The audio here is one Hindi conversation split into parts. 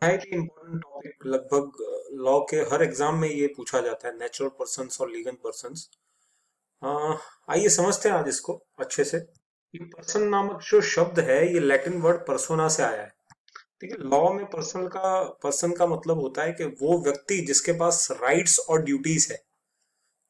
हाईली इम्पोर्टेंट टॉपिक, लगभग लॉ के हर एग्जाम में ये पूछा जाता है, नेचुरल पर्सन्स और लीगल पर्सन्स। आइए समझते हैं आज इसको अच्छे से। ये पर्सन नामक जो शब्द है ये लैटिन वर्ड पर्सोना से आया है। ठीक है, लॉ में पर्सन का मतलब होता है कि वो व्यक्ति जिसके पास राइट्स और ड्यूटीज है,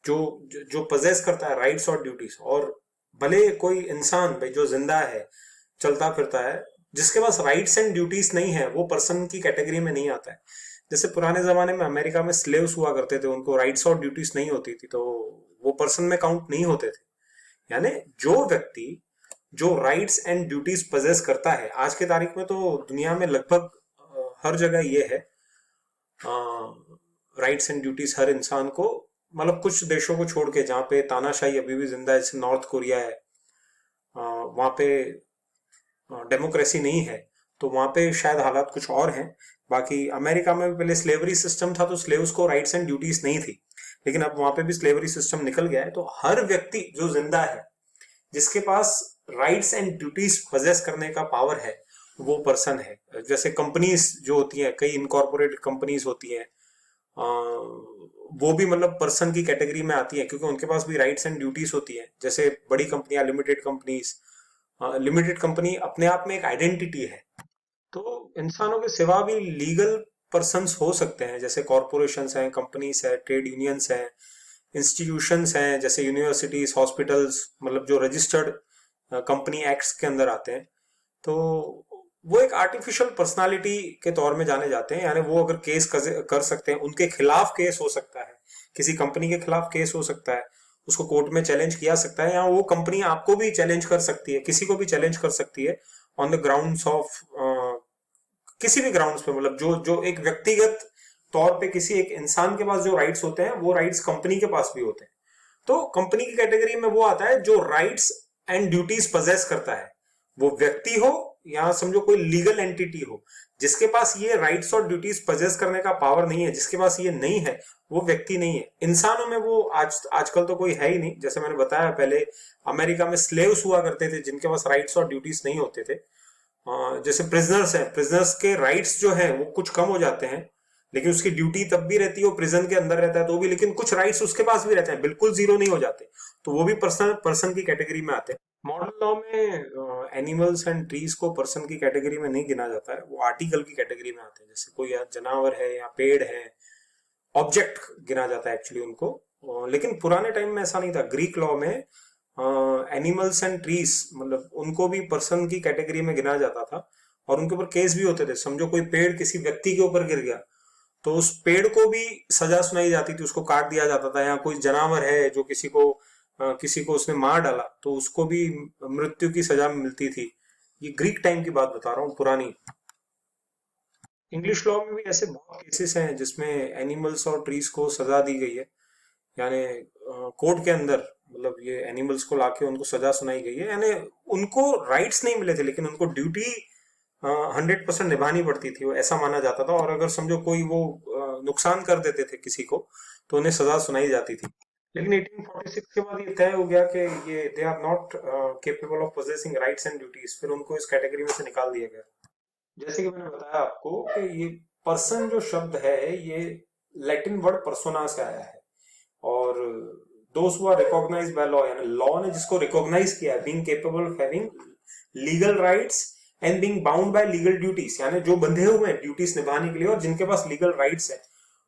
जो जो पजेस करता है राइट्स और ड्यूटीज। और भले कोई इंसान भाई जो जिंदा है, चलता फिरता है, जिसके पास राइट्स एंड ड्यूटीज नहीं है, वो पर्सन की कैटेगरी में नहीं आता है। जैसे पुराने जमाने में अमेरिका में स्लेव्स हुआ करते थे, उनको राइट्स और ड्यूटीज नहीं होती थी, तो वो पर्सन में काउंट नहीं होते थे। यानी जो व्यक्ति जो राइट्स एंड ड्यूटीज पजेस करता है, आज के तारीख में तो दुनिया में लगभग हर जगह ये है, राइट्स एंड ड्यूटीज हर इंसान को। मतलब कुछ देशों को छोड़ के जहाँ पे तानाशाही अभी भी जिंदा है, जैसे नॉर्थ कोरिया है, वहां पे डेमोक्रेसी नहीं है, तो वहां पे शायद हालात कुछ और हैं। बाकी अमेरिका में भी पहले स्लेवरी सिस्टम था, तो स्लेव्स को राइट्स एंड ड्यूटीज नहीं थी, लेकिन अब वहां पे भी स्लेवरी सिस्टम निकल गया है। तो हर व्यक्ति जो जिंदा है, जिसके पास राइट्स एंड ड्यूटीज पजेस करने का पावर है, वो पर्सन है। जैसे कंपनीज जो होती है, कई इनकॉर्पोरेट कंपनीज होती है, वो भी मतलब पर्सन की कैटेगरी में आती है, क्योंकि उनके पास भी राइट्स एंड ड्यूटीज होती है। जैसे बड़ी कंपनियां, लिमिटेड कंपनीज, लिमिटेड कंपनी अपने आप में एक आइडेंटिटी है। तो इंसानों के सिवा भी लीगल पर्सन्स हो सकते हैं, जैसे कॉरपोरेशंस हैं, कंपनीज है, ट्रेड यूनियंस हैं, इंस्टीट्यूशंस हैं, जैसे यूनिवर्सिटीज, हॉस्पिटल्स, मतलब जो रजिस्टर्ड कंपनी एक्ट्स के अंदर आते हैं। तो वो एक आर्टिफिशियल पर्सनालिटी के तौर में जाने जाते हैं। यानी वो अगर केस कर सकते हैं, उनके खिलाफ केस हो सकता है, किसी कंपनी के खिलाफ केस हो सकता है, उसको कोर्ट में चैलेंज किया सकता है, या वो कंपनी आपको भी चैलेंज कर सकती है, किसी को भी चैलेंज कर सकती है ऑन द ग्राउंड्स ऑफ, किसी भी ग्राउंड्स पे। मतलब जो जो एक व्यक्तिगत तौर पे किसी एक इंसान के पास जो राइट्स होते हैं, वो राइट्स कंपनी के पास भी होते हैं। तो कंपनी की कैटेगरी में वो आता है जो राइट्स एंड ड्यूटीज पजेस करता है। वो व्यक्ति हो या समझो कोई लीगल एंटिटी हो, जिसके पास ये राइट्स और ड्यूटीज पजेस करने का पावर नहीं है, जिसके पास ये नहीं है, वो व्यक्ति नहीं है। इंसानों में वो आजकल तो कोई है ही नहीं। जैसे मैंने बताया पहले, अमेरिका में स्लेव्स हुआ करते थे जिनके पास राइट्स और ड्यूटीज नहीं होते थे। जैसे प्रिजनर्स हैं, प्रिजनर्स के राइट्स जो है वो कुछ कम हो जाते हैं, लेकिन उसकी ड्यूटी तब भी रहती है, वो प्रिजन के अंदर रहता है तो भी, लेकिन कुछ राइट्स उसके पास भी रहते हैं, बिल्कुल जीरो नहीं हो जाते। तो वो भी पर्सन पर्सन की कैटेगरी में आते हैं। मॉडल लॉ में एनिमल्स एंड ट्रीज को पर्सन की कैटेगरी में नहीं गिना जाता है, वो आर्टिकल की कैटेगरी में आते हैं। जैसे कोई जानवर है या पेड़ है, ऑब्जेक्ट गिना जाता है एक्चुअली उनको। लेकिन पुराने टाइम में ऐसा नहीं था। ग्रीक लॉ में एनिमल्स एंड ट्रीज, मतलब उनको भी पर्सन की कैटेगरी में गिना जाता था, और उनके ऊपर केस भी होते थे। समझो कोई पेड़ किसी व्यक्ति के ऊपर गिर गया, तो उस पेड़ को भी सजा सुनाई जाती थी, उसको काट दिया जाता था। या कोई जानवर है जो किसी को उसने मार डाला, तो उसको भी मृत्यु की सजा मिलती थी। ये ग्रीक टाइम की बात बता रहा हूँ, पुरानी। इंग्लिश लॉ में भी ऐसे बहुत केसेस हैं जिसमें एनिमल्स और ट्रीज को सजा दी गई है। यानी कोर्ट के अंदर, मतलब ये एनिमल्स को लाके उनको सजा सुनाई गई है। यानी उनको राइट्स नहीं मिले थे, लेकिन उनको ड्यूटी 100% निभानी पड़ती थी, वो ऐसा माना जाता था। और अगर समझो कोई वो नुकसान कर देते थे किसी को, तो उन्हें सजा सुनाई जाती थी। लेकिन 1846 के बाद ये तय हो गया कि ये they are not capable of possessing rights and duties, फिर उनको इस कैटेगरी में से निकाल दिया गया। जैसे कि मैंने बताया आपको कि ये पर्सन जो शब्द है, ये लैटिन वर्ड पर्सोना से आया है। और those who are recognized by law, यानी लॉ ने जिसको रिकॉग्नाइज किया है, being capable of having legal rights and being bound by legal duties, यानी जो बंधे हुए हैं ड्यूटीज निभाने के लिए और जिनके पास लीगल राइट्स है,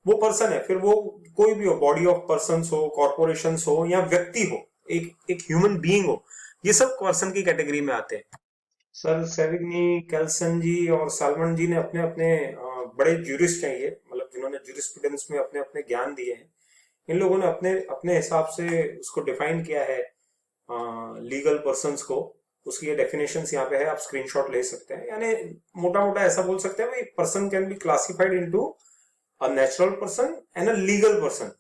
वो पर्सन है। फिर वो कोई भी हो, बॉडी ऑफ पर्सन हो, कॉर्पोरेशन हो, या व्यक्ति हो, एक एक ह्यूमन बीइंग हो, ये सब पर्सन की कैटेगरी में आते हैं। सर सेविग्नी, कैल्सन जी और सालमन जी ने अपने अपने बड़े ज्यूरिस्ट हैं ये, मतलब जिन्होंने ज्यूरिस्प्रूडेंस में अपने अपने ज्ञान दिए हैं। इन लोगों ने अपने अपने हिसाब से उसको डिफाइन किया है, लीगल पर्सन्स को। उसकी ये डेफिनेशंस यहाँ पे है, आप स्क्रीनशॉट ले सकते हैं। यानी मोटा मोटा ऐसा बोल सकते हैं भाई, person can be classified into a natural person and a legal person,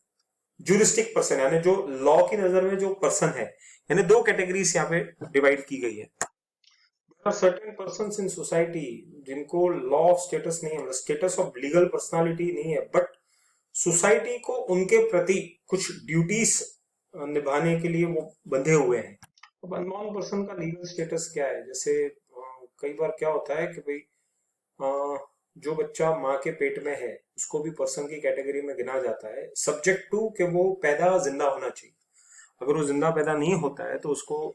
juristic person, यानी जो लॉ की नजर में जो पर्सन है। यानी दो कैटेगरीज यहाँ पे डिवाइड की गई है। There are certain persons in society जिनको लॉ ऑफ स्टेटस नहीं है, मतलब स्टेटस ऑफ लीगल पर्सनालिटी नहीं है, बट सोसाइटी को उनके प्रति कुछ ड्यूटीज निभाने के लिए वो बंधे हुए हैं। अब अननोन पर्सन का लीगल स्टेटस क्या है? जैसे कई बार क्या होता है कि भाई जो बच्चा माँ के पेट में है उसको भी पर्सन की कैटेगरी में गिना जाता है, सब्जेक्ट टू कि वो पैदा जिंदा होना चाहिए। अगर वो जिंदा पैदा नहीं होता है तो उसको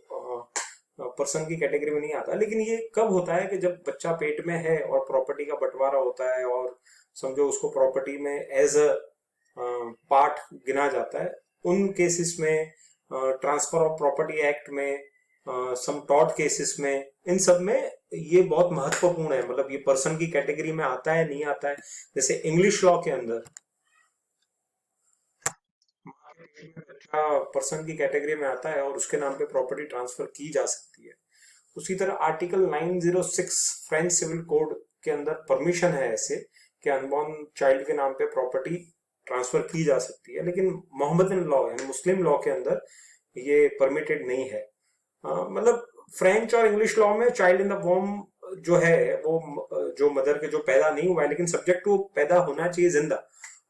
पर्सन की कैटेगरी में नहीं आता। लेकिन ये कब होता है कि जब बच्चा पेट में है और प्रॉपर्टी का बंटवारा होता है और समझो उसको प्रॉपर्टी में एज अ पार्ट गिना जाता है। उन केसेस में, ट्रांसफर ऑफ प्रॉपर्टी एक्ट में, सम टॉर्ट केसेस में, इन सब में ये बहुत महत्वपूर्ण है। मतलब ये पर्सन की कैटेगरी में आता है नहीं आता है। जैसे इंग्लिश लॉ के अंदर बच्चा पर्सन की कैटेगरी में आता है और उसके नाम पे प्रॉपर्टी ट्रांसफर की जा सकती है। उसी तरह आर्टिकल 906 फ्रेंच सिविल कोड के अंदर परमिशन है ऐसे कि अनबॉर्न चाइल्ड के नाम पे प्रॉपर्टी ट्रांसफर की जा सकती है। लेकिन मोहम्मदन लॉ यानी मुस्लिम लॉ के अंदर ये परमिटेड नहीं है। मतलब फ्रेंच और इंग्लिश लॉ में चाइल्ड इन द वॉम जो है वो जो मदर के जो पैदा नहीं हुआ है लेकिन सब्जेक्ट टू पैदा होना चाहिए जिंदा,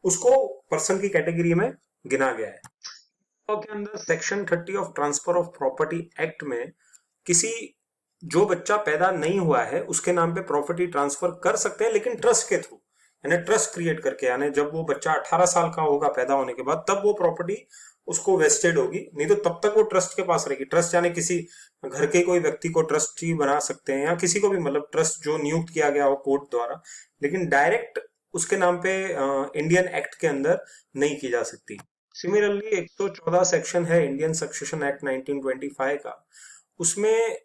उसको पर्सन की कैटेगरी में गिना गया है। लॉ के अंदर section 30 of transfer of property act में किसी जो बच्चा पैदा नहीं हुआ है उसके नाम पे प्रॉपर्टी ट्रांसफर कर सकते हैं, लेकिन ट्रस्ट के थ्रू, यानी ट्रस्ट क्रिएट करके। यानी जब वो बच्चा 18 साल का होगा पैदा होने के बाद, तब वो प्रॉपर्टी उसको वेस्टेड होगी, नहीं तो तब तक वो ट्रस्ट के पास रहेगी। ट्रस्ट यानी किसी घर के कोई व्यक्ति को ट्रस्टी बना सकते हैं या किसी को भी, मतलब ट्रस्ट जो नियुक्त किया गया हो कोर्ट द्वारा, लेकिन डायरेक्ट उसके नाम पे इंडियन एक्ट के अंदर नहीं की जा सकती। सिमिलरली 114 सेक्शन है इंडियन सक्सेशन एक्ट 1925 का। उसमें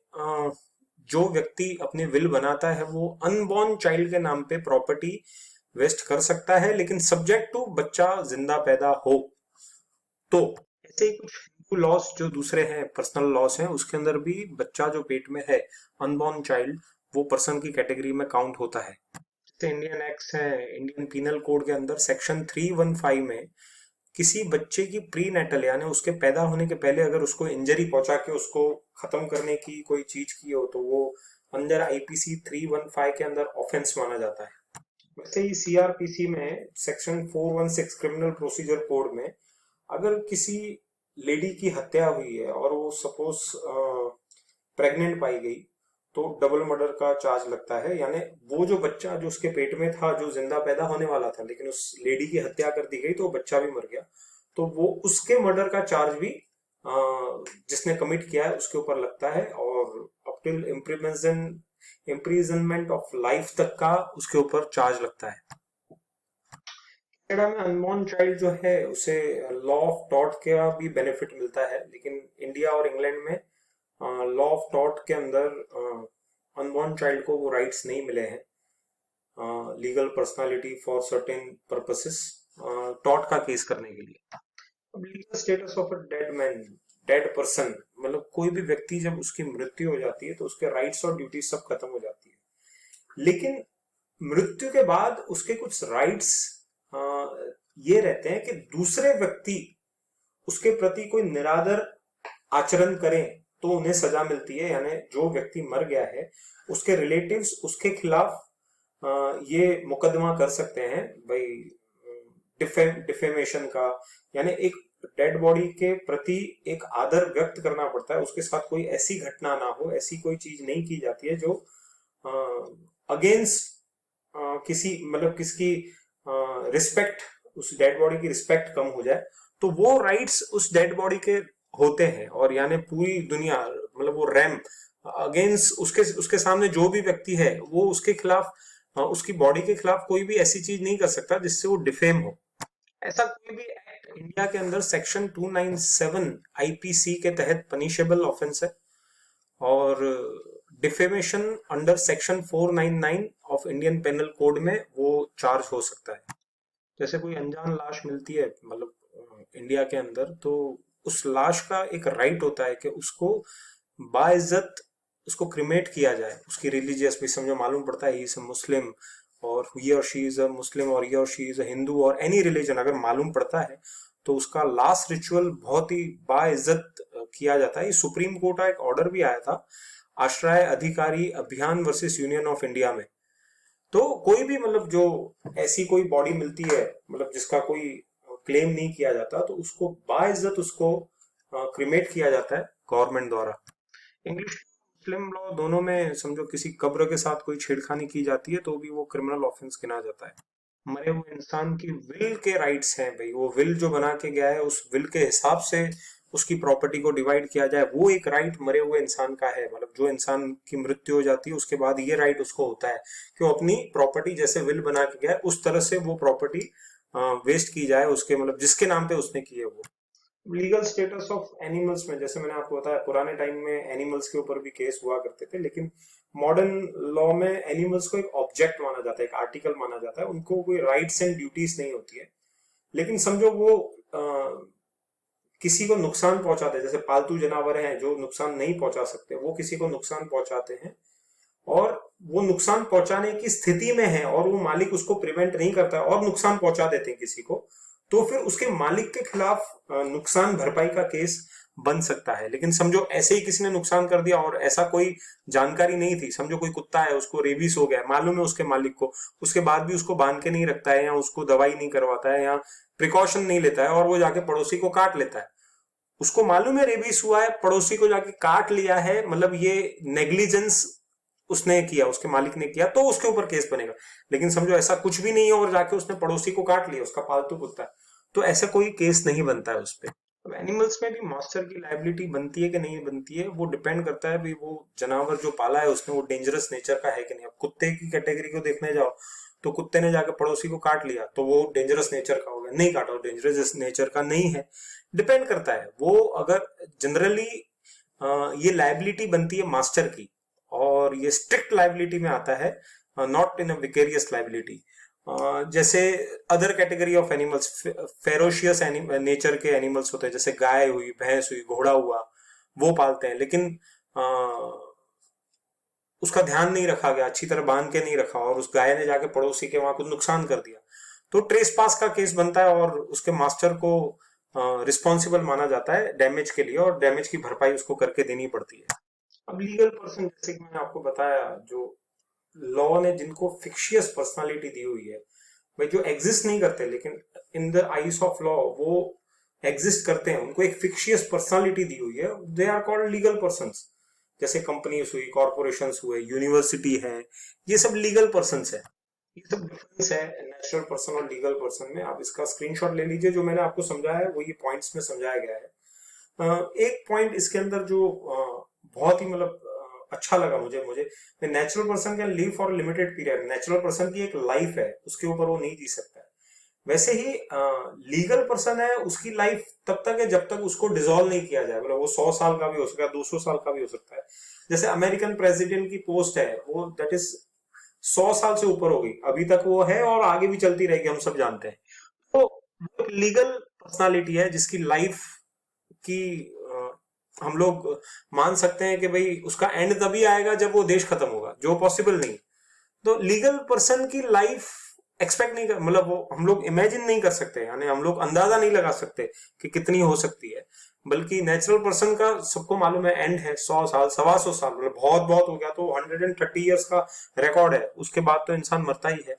जो व्यक्ति अपने विल बनाता है वो अनबॉर्न चाइल्ड के नाम पे प्रॉपर्टी वेस्ट कर सकता है, लेकिन सब्जेक्ट टू बच्चा जिंदा पैदा हो। तो ऐसे ही कुछ लॉस जो दूसरे हैं, पर्सनल लॉस हैं, उसके अंदर भी बच्चा जो पेट में है, अनबॉर्न चाइल्ड, वो पर्सन की कैटेगरी में काउंट होता है। जैसे इंडियन एक्ट है, इंडियन पीनल कोड के अंदर सेक्शन 315 में किसी बच्चे की प्री नेटल यानी उसके पैदा होने के पहले अगर उसको इंजरी पहुंचा के उसको खत्म करने की कोई चीज की हो तो वो अंदर आईपीसी 315 के अंदर ऑफेंस माना जाता है। वैसे ही सीआरपीसी में सेक्शन 416 क्रिमिनल प्रोसीजर कोड में अगर किसी लेडी की हत्या हुई है और वो सपोज प्रेग्नेंट पाई गई तो डबल मर्डर का चार्ज लगता है। यानी वो जो बच्चा जो उसके पेट में था जो जिंदा पैदा होने वाला था, लेकिन उस लेडी की हत्या कर दी गई तो बच्चा भी मर गया, तो वो उसके मर्डर का चार्ज भी जिसने कमिट किया है उसके ऊपर लगता है और up till imprisonment of life तक का उसके ऊपर चार्ज लगता है। कनाडा में अनबॉर्न चाइल्ड जो है उसे लॉ ऑफ टॉर्ट का भी बेनिफिट मिलता है, लेकिन इंडिया और इंग्लैंड में लॉ ऑफ टॉर्ट के अंदर अनबॉर्न चाइल्ड को वो राइट्स नहीं मिले हैं legal personality for certain purposes tort का केस करने के लिए। अब legal status of a dead man, dead person, मतलब कोई भी व्यक्ति जब उसकी मृत्यु हो जाती है तो उसके राइट्स और ड्यूटीज सब खत्म हो जाती है। लेकिन मृत्यु के बाद उसके कुछ राइट्स ये रहते हैं कि दूसरे व्यक्ति उसके प्रति कोई निरादर आचरण करें तो उन्हें सजा मिलती है। यानी जो व्यक्ति मर गया है उसके रिलेटिव्स उसके खिलाफ ये मुकदमा कर सकते हैं भाई डिफेमेशन का। यानी एक डेड बॉडी के प्रति एक आदर व्यक्त करना पड़ता है, उसके साथ कोई ऐसी घटना ना हो, ऐसी कोई चीज नहीं की जाती है जो अगेंस्ट किसी, मतलब किसकी रिस्पेक्ट, उस डेड बॉडी की रिस्पेक्ट कम हो जाए, तो वो राइट्स उस डेड बॉडी के होते हैं। और यानी पूरी दुनिया, मतलब वो रैम अगेंस्ट उसके सामने जो भी व्यक्ति है वो उसके खिलाफ, उसकी बॉडी के खिलाफ कोई भी ऐसी चीज नहीं कर सकता जिससे वो डिफेम हो। ऐसा कोई भी एक्ट इंडिया के अंदर सेक्शन 297 आईपीसी के तहत पनिशेबल ऑफेंस है और defamation under section 499 of Indian penal code में वो चार्ज हो सकता है। जैसे कोई अनजान लाश मिलती है मतलब इंडिया के अंदर, तो उस लाश का एक राइट होता है कि उसको बाइज्जत उसको क्रिमेट किया जाए। उसकी रिलीजियस भी समझो मालूम पड़ता है ही इज मुस्लिम और ही और शी इज अ मुस्लिम और ही और शी इज अ हिंदू और एनी रिलीजन अगर मालूम पड़ता है तो उसका लास्ट रिचुअल बहुत ही बाइज्जत किया जाता है। सुप्रीम कोर्ट का एक ऑर्डर भी आया था आश्रय अधिकारी अभियान वर्सेस यूनियन ऑफ इंडिया में। तो कोई भी, मतलब जो ऐसी कोई बॉडी मिलती है मतलब जिसका कोई क्लेम नहीं किया जाता तो उसको बाइज्जत उसको क्रिमेट किया जाता है गवर्नमेंट द्वारा। इंग्लिश मुस्लिम लॉ दोनों में समझो किसी कब्र के साथ कोई छेड़खानी की जाती है तो भी वो क्रिमिनल ऑफेंस गिना जाता है। मरे हुए इंसान की विल के राइट्स हैं भाई, वो विल जो बना के गया है उस विल के हिसाब से उसकी प्रॉपर्टी को डिवाइड किया जाए, वो एक राइट मरे हुए इंसान का है। मतलब जो इंसान की मृत्यु हो जाती है उसके बाद ये राइट उसको होता है कि वो अपनी प्रॉपर्टी जैसे विल बना के गया है उस तरह से वो प्रॉपर्टी वेस्ट की जाए उसके, मतलब जिसके नाम पे उसने की है वो। लीगल स्टेटस ऑफ एनिमल्स में जैसे मैंने आपको बताया, पुराने टाइम में एनिमल्स के ऊपर भी केस हुआ करते थे, लेकिन मॉडर्न लॉ में एनिमल्स को एक ऑब्जेक्ट माना जाता है, एक आर्टिकल माना जाता है, उनको कोई राइट्स एंड ड्यूटीज नहीं होती है। लेकिन समझो वो किसी को नुकसान पहुंचाते हैं, जैसे पालतू जानवर हैं जो नुकसान नहीं पहुंचा सकते, वो किसी को नुकसान पहुंचाते हैं और वो नुकसान पहुंचाने की स्थिति में है और वो मालिक उसको प्रिवेंट नहीं करता और नुकसान पहुंचा देते हैं किसी को, तो फिर उसके मालिक के खिलाफ नुकसान भरपाई का केस बन सकता है। लेकिन समझो ऐसे ही किसी ने नुकसान कर दिया और ऐसा कोई जानकारी नहीं थी, समझो कोई कुत्ता है उसको रेबीज हो गया, मालूम है उसके मालिक को, उसके बाद भी उसको बांध के नहीं रखता है या उसको दवाई नहीं करवाता है या प्रिकॉशन नहीं लेता है और वो जाके पड़ोसी को काट लेता है, उसको मालूम है रेबीज हुआ है, पड़ोसी को जाके काट लिया है, मतलब ये नेग्लिजेंस उसने किया, उसके मालिक ने किया, तो उसके ऊपर केस बनेगा। लेकिन समझो ऐसा कुछ भी नहीं है और जाके उसने पड़ोसी को काट लिया, उसका पालतू कुत्ता है, तो ऐसा कोई केस नहीं बनता है उस पर। अब एनिमल्स में भी मास्टर की लायबिलिटी बनती है कि नहीं बनती है, वो डिपेंड करता है भाई वो जानवर जो पाला है उसने वो डेंजरस नेचर का है कि नहीं। अब कुत्ते की कैटेगरी को देखने जाओ तो कुत्ते ने जाके पड़ोसी को काट लिया तो वो डेंजरस नेचर का हो गया, नहीं काटा वो डेंजरस नेचर का नहीं है। डिपेंड करता है वो, अगर जनरली ये लायबिलिटी बनती है मास्टर की और ये स्ट्रिक्ट लायबिलिटी में आता है, not in a vicarious liability. जैसे other category of animals, ferocious nature के एनिमल्स होते हैं, जैसे गाय हुई, भैंस हुई, घोड़ा हुआ, वो पालते हैं लेकिन उसका ध्यान नहीं रखा गया, अच्छी तरह बांध के नहीं रखा और उस गाय ने जाके पड़ोसी के वहां कुछ नुकसान कर दिया, तो ट्रेस पास का केस बनता है और उसके मास्टर को रिस्पॉन्सिबल माना जाता है डैमेज के लिए और डैमेज की भरपाई उसको करके देनी पड़ती है। अब लीगल पर्सन जैसे कि मैंने आपको बताया, जो लॉ ने जिनको फिक्शियस पर्सनालिटी दी हुई है भाई, जो एग्जिस्ट नहीं करते लेकिन in the eyes of law वो एग्जिस्ट करते हैं, उनको एक फिक्शियस पर्सनालिटी दी हुई है, they are called legal persons. जैसे कंपनीज हुई, कॉर्पोरेशंस हुए, यूनिवर्सिटी है, ये सब लीगल पर्सन्स है। ये सब डिफरेंस है नेचुरल पर्सन और लीगल पर्सन में। आप इसका स्क्रीनशॉट ले लीजिए, जो मैंने आपको समझाया है वो ये पॉइंट्स में समझाया गया है। एक पॉइंट इसके अंदर जो बहुत ही मतलब अच्छा लगा मुझे मुझे natural person can live for limited period, natural person की एक लाइफ है उसके ऊपर वो नहीं जी सकता है। वैसे ही लीगल पर्सन है उसकी लाइफ तब तक है जब तक उसको डिसॉल्व नहीं किया जाए, मतलब वो 100 साल का भी हो सकता है, 200 साल का भी हो सकता है। जैसे अमेरिकन प्रेसिडेंट की पोस्ट है वो दैट इज 100 साल से ऊपर हो गई, अभी तक वो है और आगे भी चलती रहेगी, हम सब जानते हैं। तो लीगल पर्सनालिटी है जिसकी लाइफ कि हम लोग मान सकते हैं कि भाई उसका एंड तभी आएगा जब वो देश खत्म होगा, जो पॉसिबल नहीं। तो लीगल पर्सन की लाइफ एक्सपेक्ट नहीं कर, मतलब वो हम लोग इमेजिन नहीं कर सकते, यानी हम लोग अंदाजा नहीं लगा सकते कि कितनी हो सकती है। बल्कि नेचुरल पर्सन का सबको मालूम है एंड है 100 साल, 125 साल, मतलब बहुत बहुत हो गया तो 130 ईयर्स का रिकॉर्ड है, उसके बाद तो इंसान मरता ही है।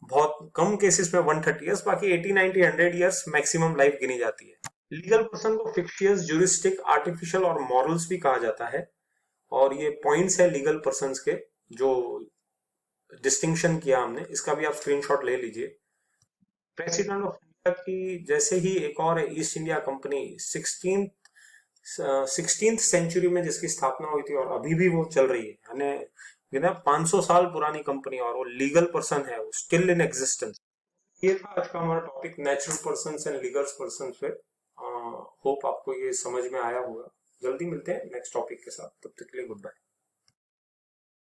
बहुत कम केसेस में 130 ईयर्स, बाकी 80 90 100 ईयर्स मैक्सिमम लाइफ गिनी जाती है। लीगल पर्सन को फिक्शियस, ज्यूरिस्टिक, आर्टिफिशियल और मॉरल्स भी कहा जाता है। और ये पॉइंट्स है लीगल पर्सन के जो डिस्टिंक्शन किया हमने, इसका भी आप स्क्रीनशॉट ले लीजिए। प्रेसिडेंट ऑफ इंडिया की जैसे ही एक और है east India company, 16th century में जिसकी स्थापना हुई थी और अभी भी वो चल रही है, यानी 500 साल पुरानी कंपनी और वो लीगल पर्सन है, वो स्टिल इन एग्जिस्टेंस। ये था आज का हमारा topic, natural person and legal person पे। होप आपको ये समझ में आया होगा। जल्दी मिलते हैं नेक्स्ट टॉपिक के साथ, तब तक के लिए गुड बाय।